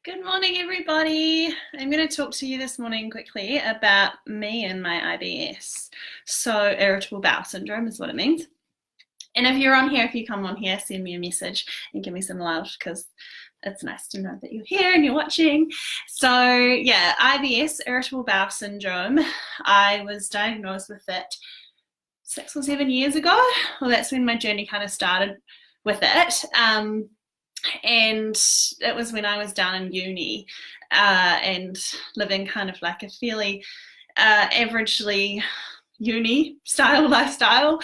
Good morning, everybody. I'm going to talk to you this morning quickly about me and my IBS. So, irritable bowel syndrome is what it means. And if you're on here, if you come on here, send me a message and give me some love because it's nice to know that you're here and you're watching. So, yeah, IBS, irritable bowel syndrome. I was diagnosed with it 6 or 7 years ago. Well, that's when my journey kind of started with it. And it was when I was down in uni and living kind of like a fairly averagely uni style lifestyle,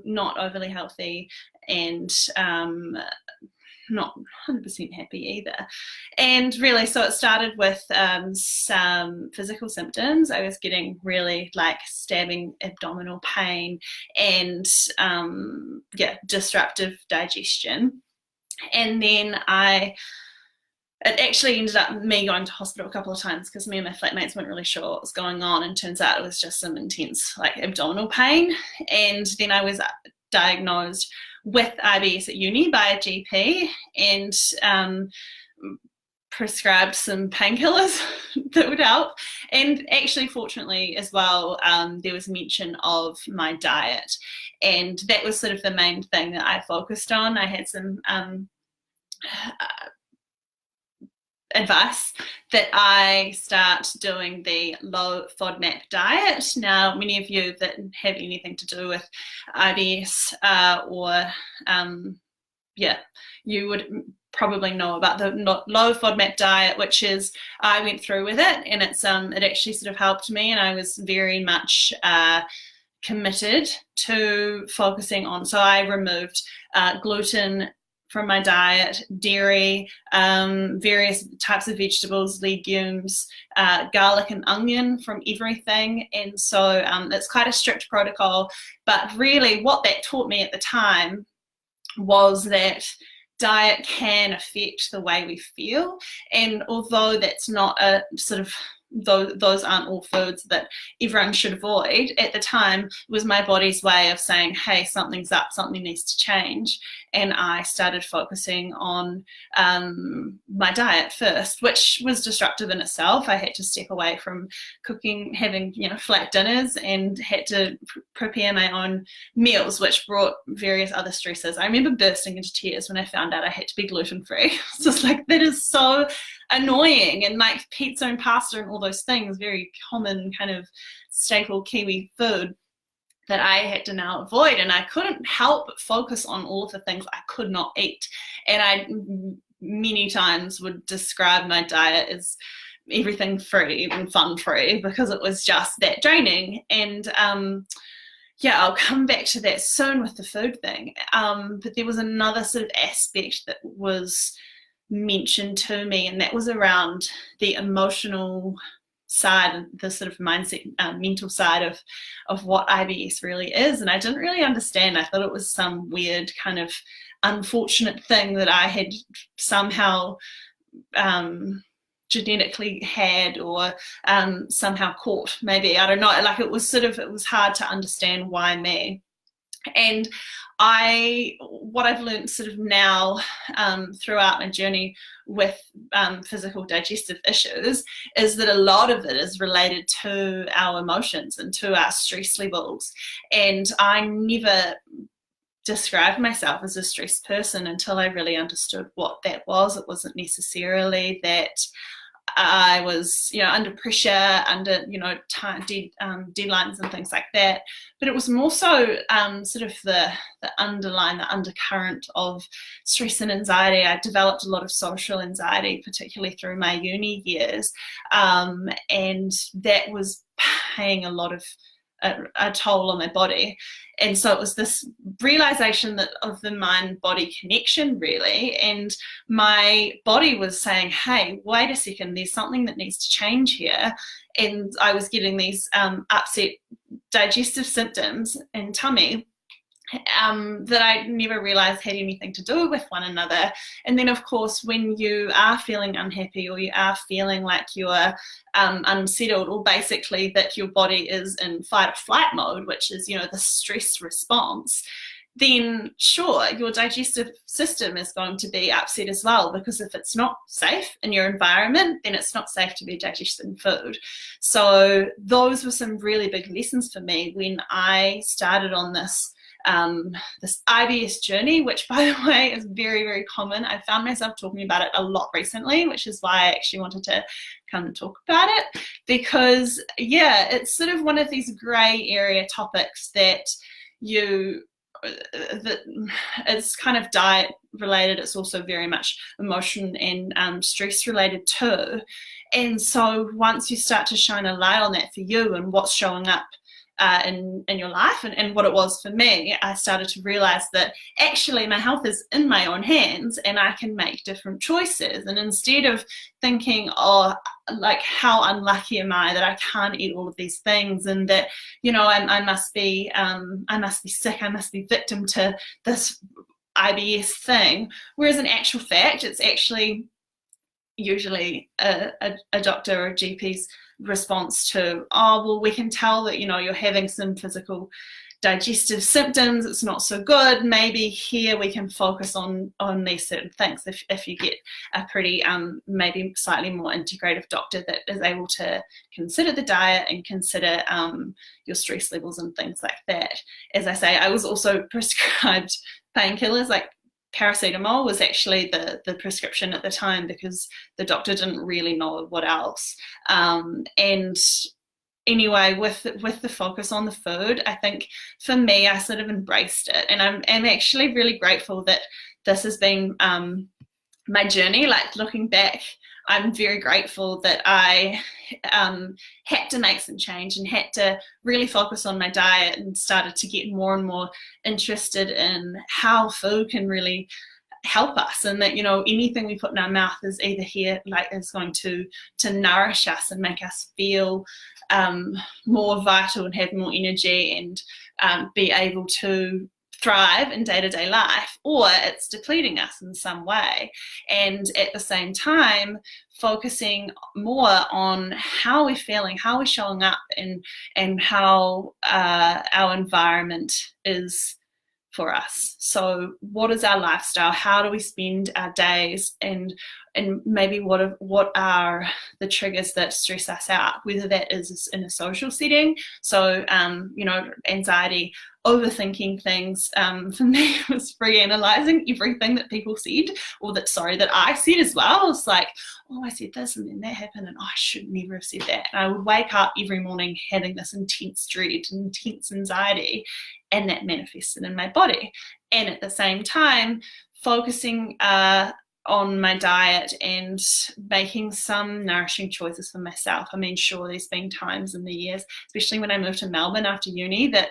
not overly healthy and not 100% happy either. And really, so it started with some physical symptoms. I was getting really like stabbing abdominal pain and disruptive digestion. And then it actually ended up me going to hospital a couple of times because me and my flatmates weren't really sure what was going on, and turns out it was just some intense like abdominal pain. And then I was diagnosed with IBS at uni by a GP and prescribed some painkillers that would help. And actually, fortunately as well, there was mention of my diet, and that was sort of the main thing that I focused on. I had some advice that I start doing the low FODMAP diet. Now, many of you that have anything to do with IBS you would probably know about the low FODMAP diet, which is, I went through with it, and it actually sort of helped me, and I was very much committed to focusing on. So I removed gluten from my diet, dairy, various types of vegetables, legumes, garlic and onion from everything. And so it's quite a strict protocol, but really what that taught me at the time was that diet can affect the way we feel. And although that's not a sort of, those aren't all foods that everyone should avoid, at the time it was my body's way of saying, hey, something's up, something needs to change. And I started focusing on my diet first, which was disruptive in itself. I had to step away from cooking, having flat dinners, and had to prepare my own meals, which brought various other stresses. I remember bursting into tears when I found out I had to be gluten-free. It's just like, that is so annoying. And like pizza and pasta and all those things, very common kind of staple Kiwi food, that I had to now avoid. And I couldn't help but focus on all of the things I could not eat. And I many times would describe my diet as everything free, even fun free, because it was just that draining. And I'll come back to that soon with the food thing. But there was another sort of aspect that was mentioned to me, and that was around the emotional side, the sort of mindset, mental side of what IBS really is. And I didn't really understand. I thought it was some weird kind of unfortunate thing that I had somehow genetically had, or somehow caught, maybe, I don't know. Like it was hard to understand why me. And what I've learned sort of now throughout my journey with physical digestive issues is that a lot of it is related to our emotions and to our stress levels. And I never described myself as a stressed person until I really understood what that was. It wasn't necessarily that I was, under pressure, under, deadlines and things like that. But it was more so sort of the undercurrent of stress and anxiety. I developed a lot of social anxiety, particularly through my uni years. And that was paying a lot of a toll on my body. And so it was this realization of the mind-body connection, really. And my body was saying, hey, wait a second, there's something that needs to change here. And I was getting these upset digestive symptoms and tummy that I never realized had anything to do with one another. And then, of course, when you are feeling unhappy, or you are feeling like you're unsettled, or basically that your body is in fight or flight mode, which is, the stress response, then sure, your digestive system is going to be upset as well, because if it's not safe in your environment, then it's not safe to be digesting food. So those were some really big lessons for me when I started on this this IBS journey, which, by the way, is very, very common. I found myself talking about it a lot recently, which is why I actually wanted to come and talk about it, because yeah, it's sort of one of these grey area topics that it's kind of diet related. It's also very much emotion and stress related too. And so once you start to shine a light on that for you and what's showing up in your life, and what it was for me, I started to realize that actually my health is in my own hands and I can make different choices. And instead of thinking, oh, like, how unlucky am I that I can't eat all of these things, and that, you know, I must be sick, I must be victim to this IBS thing, whereas in actual fact it's actually usually a doctor or a GP's response to, oh, well, we can tell that, you know, you're having some physical digestive symptoms, it's not so good, maybe here we can focus on these certain things. If you get a pretty maybe slightly more integrative doctor that is able to consider the diet and consider your stress levels and things like that. As I say, I was also prescribed painkillers. Like paracetamol was actually the prescription at the time, because the doctor didn't really know what else. And anyway, with the focus on the food, I think for me, I sort of embraced it, and I'm actually really grateful that this has been my journey. Like, looking back, I'm very grateful that I had to make some change and had to really focus on my diet, and started to get more and more interested in how food can really help us, and that, you know, anything we put in our mouth is either here, like, is going to nourish us and make us feel more vital and have more energy and be able to thrive in day-to-day life, or it's depleting us in some way. And at the same time, focusing more on how we're feeling, how we're showing up, and how our environment is for us. So what is our lifestyle? How do we spend our days? And maybe what are the triggers that stress us out, whether that is in a social setting. So, you know, anxiety, overthinking things. For me, it was reanalyzing everything that people said, or that I said as well. It's like, oh, I said this and then that happened, and oh, I should never have said that. And I would wake up every morning having this intense dread, intense anxiety, and that manifested in my body. And at the same time, focusing on my diet and making some nourishing choices for myself. I mean, sure, there's been times in the years, especially when I moved to Melbourne after uni, that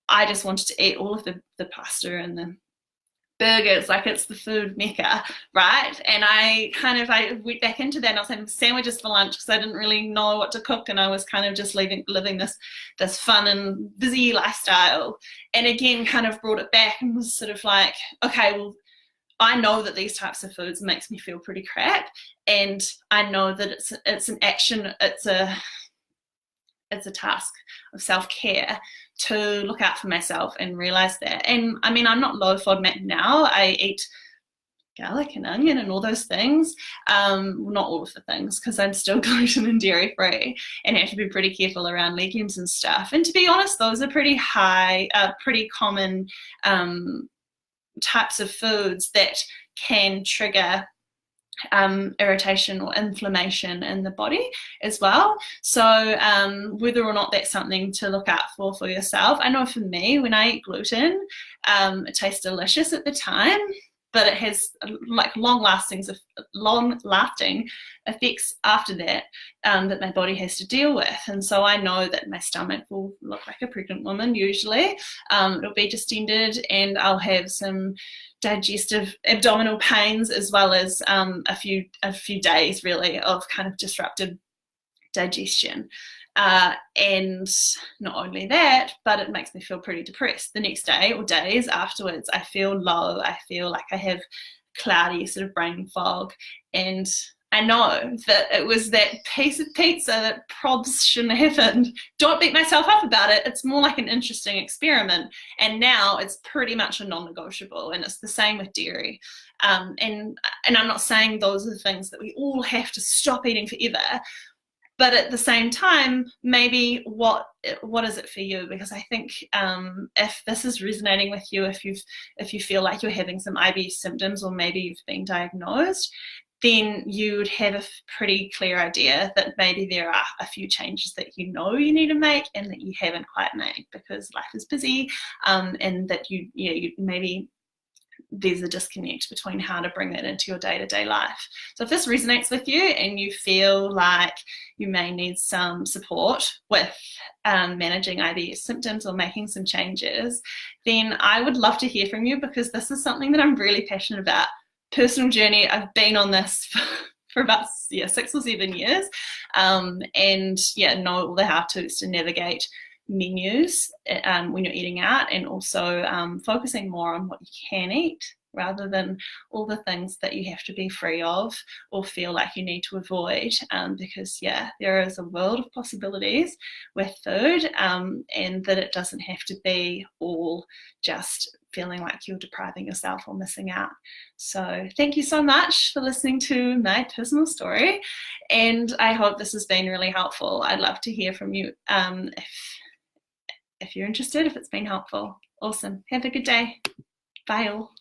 I just wanted to eat all of the pasta and the burgers, like it's the food mecca, right? And I went back into that, and I was having sandwiches for lunch because I didn't really know what to cook, and I was kind of just living this fun and busy lifestyle. And again, kind of brought it back and was sort of like, okay, well, I know that these types of foods makes me feel pretty crap, and I know that it's an action, it's a task of self-care to look out for myself and realize that. And I mean, I'm not low FODMAP now. I eat garlic and onion and all those things, not all of the things, because I'm still gluten and dairy free, and have to be pretty careful around legumes and stuff. And to be honest, those are pretty common types of foods that can trigger irritation or inflammation in the body as well. So whether or not that's something to look out for yourself. I know for me, when I eat gluten, it tastes delicious at the time, but it has like long-lasting effects after that that my body has to deal with. And so I know that my stomach will look like a pregnant woman usually. It'll be distended, and I'll have some digestive abdominal pains, as well as a few days really of kind of disrupted digestion. And not only that, but it makes me feel pretty depressed the next day or days afterwards. I feel low. I feel like I have cloudy sort of brain fog, and I know that it was that piece of pizza that probs shouldn't have happened. Don't beat myself up about it. It's more like an interesting experiment. And now it's pretty much a non-negotiable. And it's the same with dairy. And I'm not saying those are the things that we all have to stop eating forever. But at the same time, maybe what is it for you? Because I think if this is resonating with you, if you feel like you're having some IBS symptoms, or maybe you've been diagnosed, then you would have a pretty clear idea that maybe there are a few changes that you know you need to make and that you haven't quite made because life is busy, and that you maybe there's a disconnect between how to bring that into your day-to-day life. So if this resonates with you and you feel like you may need some support with managing IBS symptoms or making some changes, then I would love to hear from you, because this is something that I'm really passionate about. Personal journey, I've been on this for about 6 or 7 years, and know all the how-tos to navigate menus when you're eating out, and also focusing more on what you can eat rather than all the things that you have to be free of or feel like you need to avoid, because there is a world of possibilities with food, and that it doesn't have to be all just feeling like you're depriving yourself or missing out. So thank you so much for listening to my personal story, and I hope this has been really helpful. I'd love to hear from you if you're interested, if it's been helpful. Awesome. Have a good day. Bye all.